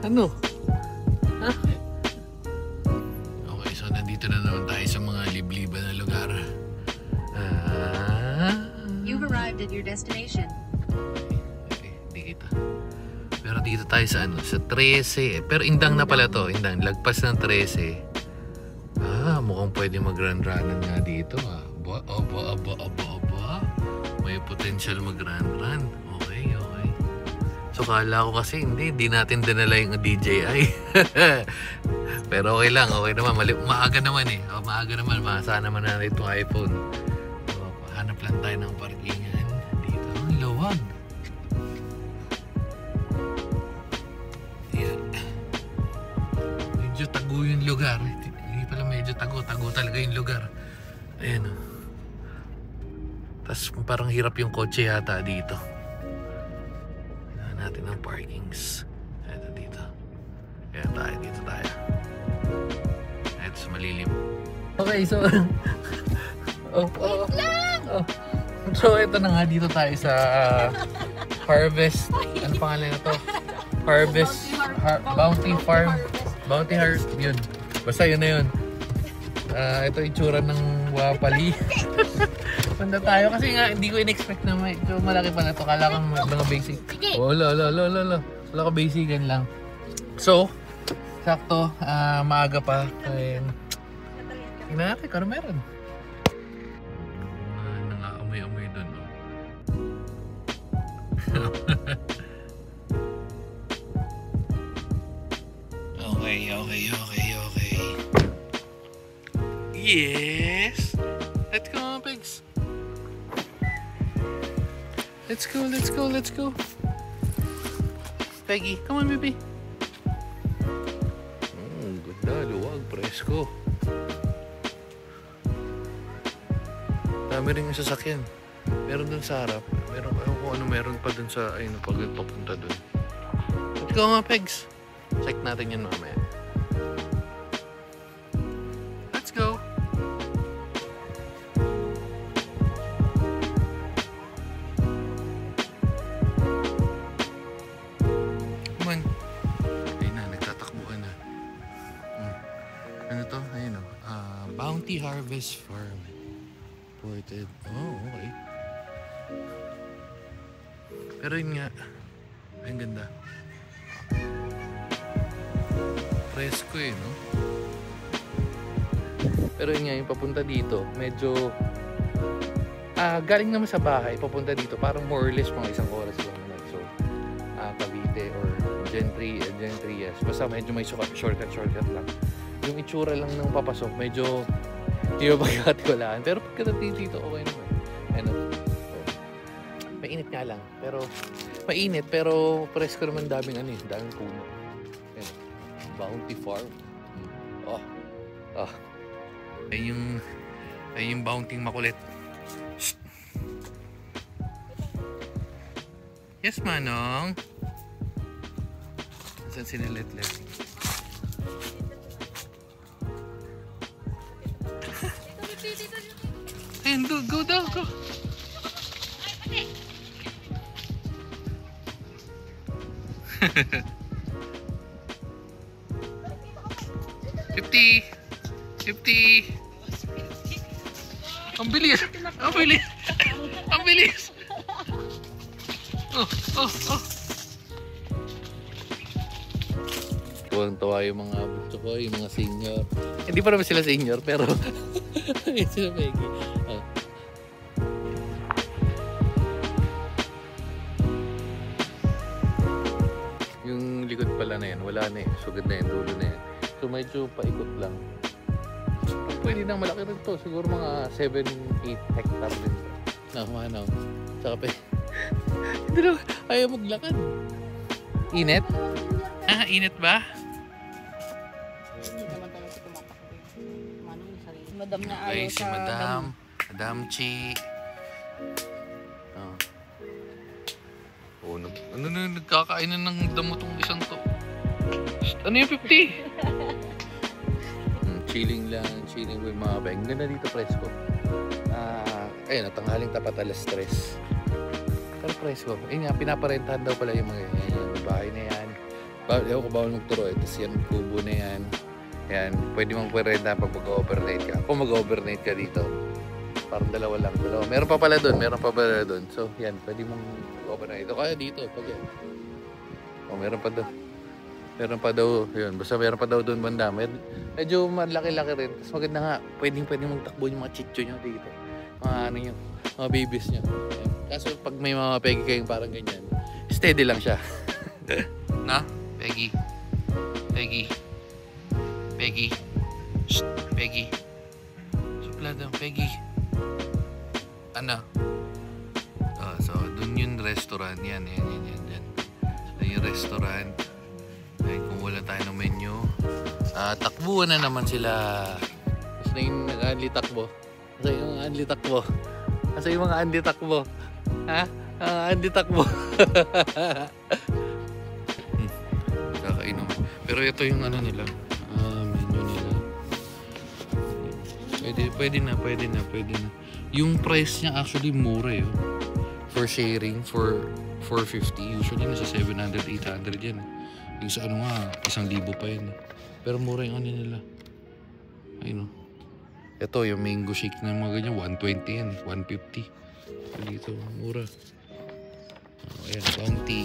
Ano? Ha? Okay, so nandito na naman tayo sa mga libliban na lugar. You've arrived at your destination. Okay, hindi kita. Pero dito tayo sa ano, sa 13. Pero indang na pala to, indang. Lagpas ng 13. Mukhang pwede mag-run-runan nga dito ah. Aba. May potential mag-run-run. Okay. So kala ko kasi hindi natin dinala yung DJI. Pero okay lang, okay naman. Maaga naman eh. Maaga naman, maasahan naman natin itong iPhone. So, hanap lang tayo ng parkingan. Dito, ang lawag. Ayan. Medyo tago yung lugar. Hindi pala medyo tago talaga yung lugar. Ayan o. Tapos parang hirap yung kotse yata dito. Tignan natin ang parkings. Ito dito. Ayan dito tayo. Ito sa malilim. Okay, so so ito na nga, dito tayo sa Harvest. Ano pangalan na to? Harvest Bounty Farm. Bounty Harvest, yun. Basta yun na yun. Ito itsura ng Wapali. Punta tayo kasi nga hindi ko in-expect na medyo malaki pa na to. Kala kang mga basic. Wala ka basican lang. So, sakto, maaga pa. Tingnan natin kung ano meron. Nangakamay-amay doon. No? Okay. Yes! Let's go, mga pigs! Let's go! Peggy, come on, baby! Ganda, luwag, presko. Dami rin yung sasakyan. Meron dun sa harap. Meron kung ano meron pa dun sa, ayun, pag papunta dun. Let's go, mga pigs! Check natin yan mamaya. Let's go! Bounty Harvest Farm. Ported. Oh, okay. Pero yun nga, ang ganda. Presko eh, no? Pero yun nga, yung papunta dito, medyo galing naman sa bahay, papunta dito, parang more or less mga isang oras lang naman. So, Cavite or Gentry, yes. Basta medyo may shortcut lang. Yung itsura lang ng papasok, medyo hindi ba pagkatiwalaan. Pero pagkatating dito, okay naman. Ano? Mainit nga lang. Pero presko naman daming puno. Ayan. Bounty Farm. Ayun yung bounty makulit. Shh. Yes, Manong. Saan si Letlet? Ayun, go daw, go. $50. Ang bilis. Tuwang-tuwa yung mga butso ko, yung mga senior. Hindi pa naman sila senior, pero sila Peggy. Yung likod pala na yan, wala na eh. Sugad na yan, dulo na yan. So medyo paikot lang. Pwede nang malaki rin to. Siguro mga 7-8 hectare din to. Namanaw. Tsaka hindi na, ayaw maglakad. Init? Init ba? Hindi naman talaga si tumatakbo. Manong yung sarili. Madam na Okay, ayaw si sa Madam Chi. Nagkakainan ng damo tong isang to. Ano yung 50? Chilling with mga beng. Ganda dito presko. Ayun, tanghaling tapat alas 3. Pero presko. Ayun nga, pinaparentahan daw pala yung mga yan. Yung bahay na yan. Ewan ko bawal magturo eh. Tapos yan, kubo na yan. Yan, pwede mong pwede pag mag-overnight ka. Kung mag-overnight ka dito, parang dalawa. Meron pa pala doon. So, yan, pwede mong overnight. Ito kaya dito, pag yan. O, meron pa daw, yun. Basta meron pa daw doon banda. Medyo malaki-laki rin. Tapos maganda nga, pwedeng magtakbo yung mga chicho nyo dito. Mga ano nyo, mga babies nyo. Yan. Kaso pag may mga pegi kayong parang ganyan, steady lang siya. Na? Peggy. Shh, Peggy. Suplada, Peggy. Ano? So, dun yung restaurant. Yan. So, yung restaurant. Ay, kung wala tayo ng menu. Takbuhan na naman sila. Kasi na yung nag-anli takbo. Kasi yung anli takbo. Ha? Anli takbo. Kakainom. Pero ito yung ano nila. Menu nila. Pwede na. Yung price niya actually mura eh. For sharing, for 450. Usually nasa 700, 800 yan. Yung sa ano nga, 1,000 pa yan. Pero mura yung ano nila. Ayun o. Ito, yung mango shake na mga ganyan, 120 yan, 150. So dito, mura. Ayan, Bounty.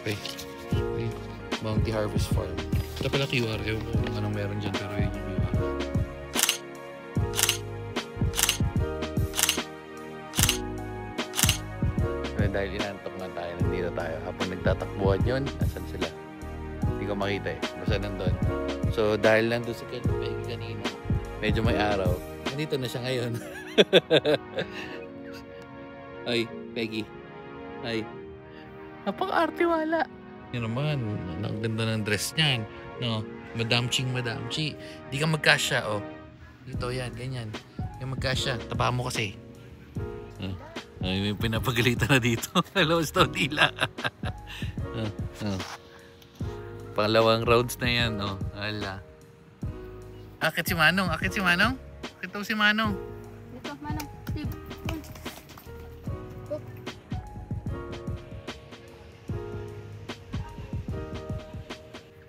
Okay. Bounty Harvest Farm. Ito pala QR. Ewan ko kung anong meron dyan, pero yun yung QR. Dahil inantok na tayo, nandito tayo. Habang nagtatakbuhan yun, nasan sila? Hindi ko makita eh. Basta nandun. So dahil nandun si Peggy kanina, medyo may araw. Nandito na siya ngayon. Ay, Peggy. Ay. Napaka-arte wala. Yan naman, ang ganda ng dress niyan. No, Madam Chi. Di ka magkasya, oh. Dito yan, ganyan. Yung magkasya, tapa mo kasi. Ay, may pinapagalitan na dito. Hello, Staudila. Pangalawang rounds na yan, oh. Ala. Akit si Manong. Ito si Manong. Dito, Manong. Steve.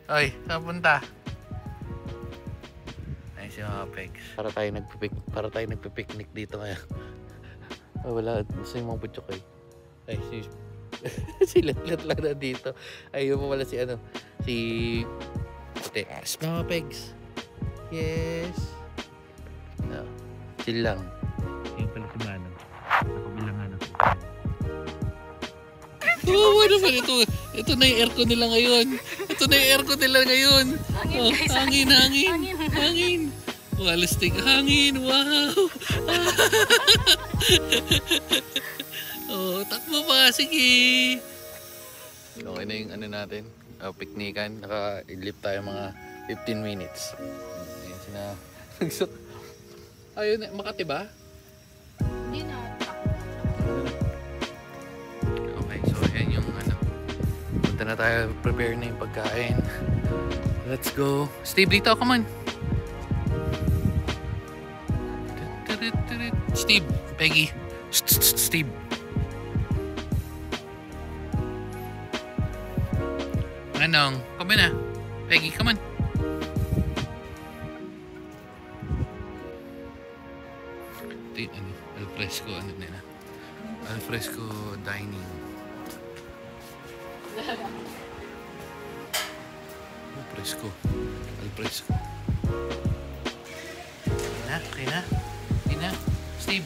Ay, saan punta? Ay, si mga pegs. Para tayo nagpipiknik dito ngayon. Oh, wala. Gusto yung mga butchok eh. Ay, si Latlat lang na dito. Ay, yun mo pala si ano. Si... Ate, mga pegs. Yes. No. Chill lang. Yung pala si Manong. Nakabilangan ako. Oo, ano ba ito? Ito na yung aircon nila ngayon. Hangin. Walastig hangin. Wow. Oh, takbo pa. Sige. Okay na yung ano natin. Piknikan. Naka-idlip tayo mga 15 minutes. Ayan sina. Ayun, Makati ba? Hindi na. Okay, so ayan yung ano. Punta na tayo. Prepare na yung pagkain. Let's go. Steve, dito. Come on. Steve, Peggy. Steve. Manong, come na. Peggy, come on. Ito yung alfresco dining. Alfresco. Okay na. Steve.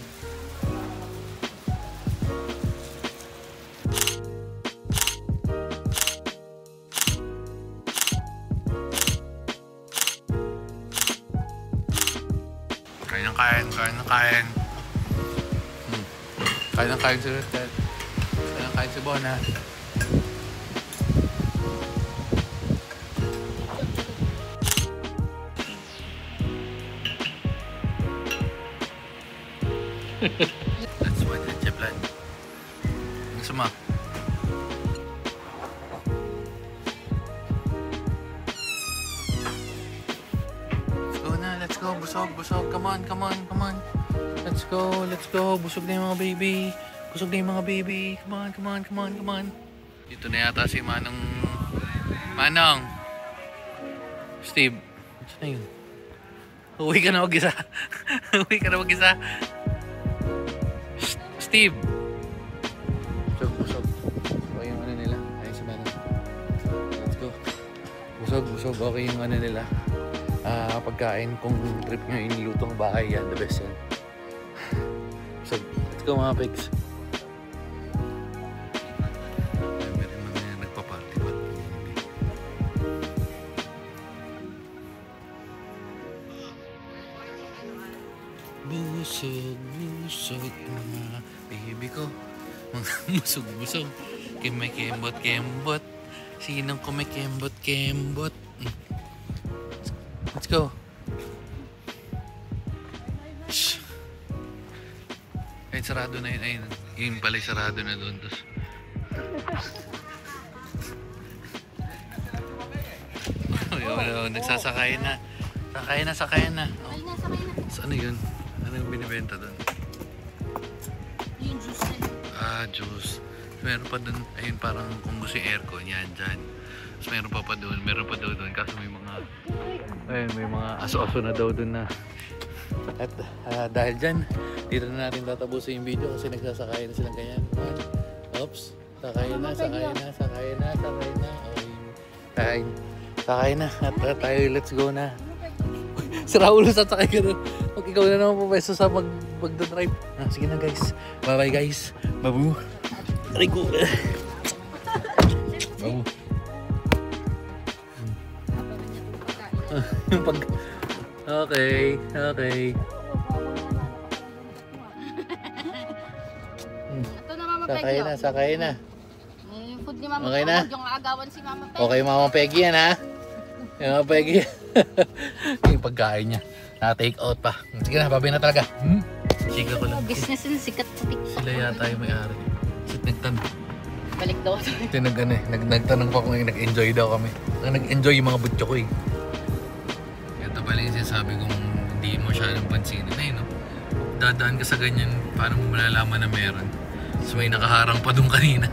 Kain si Ted. Kain si Bona. That's what the Jeblan. Gusto mo? Let's go. Busog. Come on. Let's go. Busog na yung mga baby. Come on. Dito na yata si Manong. Manong! Steve, saan na yun? Uwi ka na mag-isa. Uwi ka na mag-isa. Steve! Busog. Okay yung ano nila. Ayun si Manong. Let's go. Busog. Okay yung ano nila. Pagkain kung trip nyo inilutong bahay yan. The best yan. Busog. Let's go mga pigs. Meron mga nagpa-party pa. Busog mga baby ko. Mga busog. Kembot. Sinong kumikembot. Let's go. Shh. Kahit sarado na yun. Ayun, yun pala sarado na doon. Nagsasakay na. Sakay na. Ay, nasa kayo na. So, ano yun? Ano yung binibenta doon? Yung juice na yun. Juice. Meron pa doon, ayun parang kung gusto yung aircon, yan, dyan. Tapos meron pa doon, kaso may mga aso-aso na daw doon na. At dahil dyan, dito na natin tatapusin yung video kasi nagsasakay na silang ganyan. Oops, sakay na. Sakay na. At tayo, let's go na. Si Raul, sasakay ka na. Pag ikaw na naman pumesto sa magdadrive. Sige na guys. Bye-bye guys. Babu. Aray ko. Babu. Okay. Ito na Mama Peggy. Sakay na. Yung food ni Mama Okay Peggy. na? Yung agawan si Mama Peggy. Okay, Mama Peggy yan ha. Yung Mama Peggy. Yung pagkain niya. Na-take out pa. Sige na, babay na talaga. Chika ko lang. Business na sikat sa TikTok. Sila yata yung may-ari. Sit nagtanong. Balik daw ito. Ito nagtanong pa kung nag-enjoy daw kami. Nag-enjoy yung mga butyo ko eh. Ito pala yung sinasabi kong hindi mo siya ng pansinin. Ayun no? Dadaan ka sa ganyan, paano mo malalaman na meron? So may nakaharang pa doon kanina.